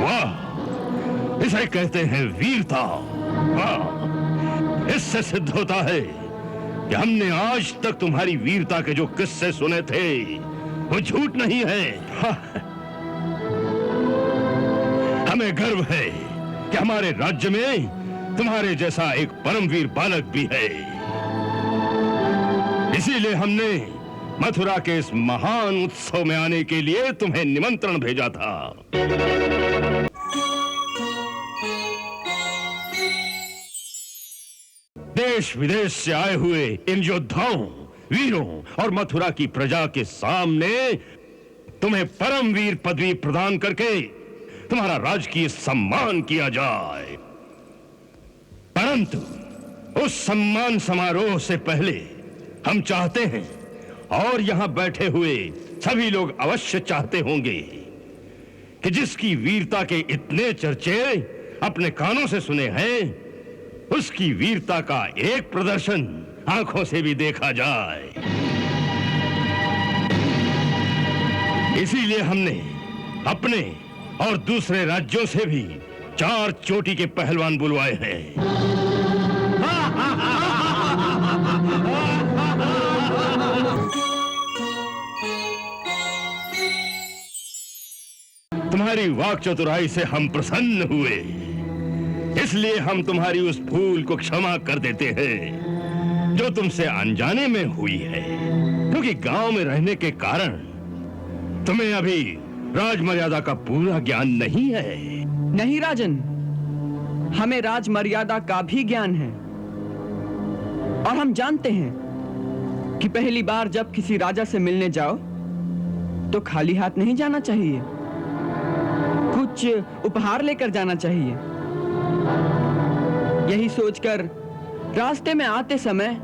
वाह, इसे कहते हैं वीरता। वाह, इससे सिद्ध होता है कि हमने आज तक तुम्हारी वीरता के जो किस्से सुने थे वो झूठ नहीं है। हमें गर्व है कि हमारे राज्य में तुम्हारे जैसा एक परमवीर बालक भी है। इसीलिए हमने मथुरा के इस महान उत्सव में आने के लिए तुम्हें निमंत्रण भेजा था। देश विदेश से आए हुए इन योद्धाओं, वीरों और मथुरा की प्रजा के सामने तुम्हें परमवीर पदवी प्रदान करके तुम्हारा राजकीय सम्मान किया जाए। परंतु उस सम्मान समारोह से पहले हम चाहते हैं, और यहां बैठे हुए सभी लोग अवश्य चाहते होंगे, कि जिसकी वीरता के इतने चर्चे अपने कानों से सुने हैं, उसकी वीरता का एक प्रदर्शन आंखों से भी देखा जाए। इसीलिए हमने अपने और दूसरे राज्यों से भी 4 चोटी के पहलवान बुलवाए हैं। तुम्हारी वाक चतुराई से हम प्रसन्न हुए, इसलिए हम तुम्हारी उस भूल को क्षमा कर देते हैं जो तुमसे अनजाने में हुई है, क्योंकि गांव में रहने के कारण तुम्हें अभी राजमर्यादा का पूरा ज्ञान नहीं है। नहीं राजन, हमें राजमर्यादा का भी ज्ञान है, और हम जानते हैं कि पहली बार जब किसी राजा से मिलने जाओ तो खाली हाथ नहीं जाना चाहिए, कुछ उपहार लेकर जाना चाहिए। यही सोचकर रास्ते में आते समय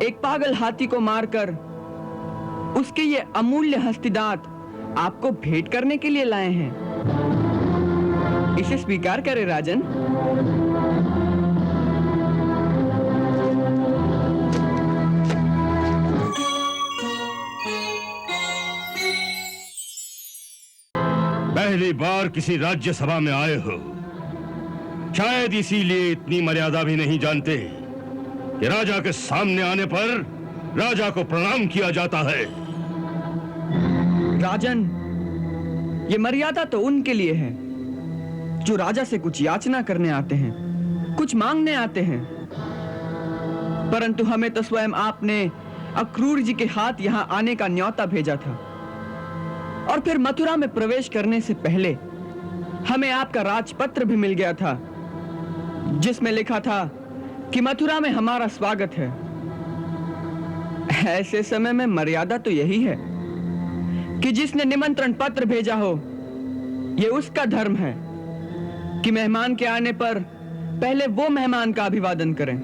एक पागल हाथी को मारकर उसके ये अमूल्य हस्तिदांत आपको भेंट करने के लिए लाए हैं। इसे स्वीकार करें राजन। पहली बार किसी राज्यसभा में आए हो, शायद इसीलिए इतनी मर्यादा भी नहीं जानते कि राजा के सामने आने पर राजा को प्रणाम किया जाता है। राजन, ये मर्यादा तो उनके लिए है जो राजा से कुछ याचना करने आते हैं, कुछ मांगने आते हैं। परंतु हमें तो स्वयं आपने अक्रूर जी के हाथ यहां आने का न्योता भेजा था, और फिर मथुरा में प्रवेश करने से पहले हमें आपका राजपत्र भी मिल गया था, जिसमें लिखा था कि मथुरा में हमारा स्वागत है। ऐसे समय में मर्यादा तो यही है कि जिसने निमंत्रण पत्र भेजा हो, यह उसका धर्म है कि मेहमान के आने पर पहले वो मेहमान का अभिवादन करें।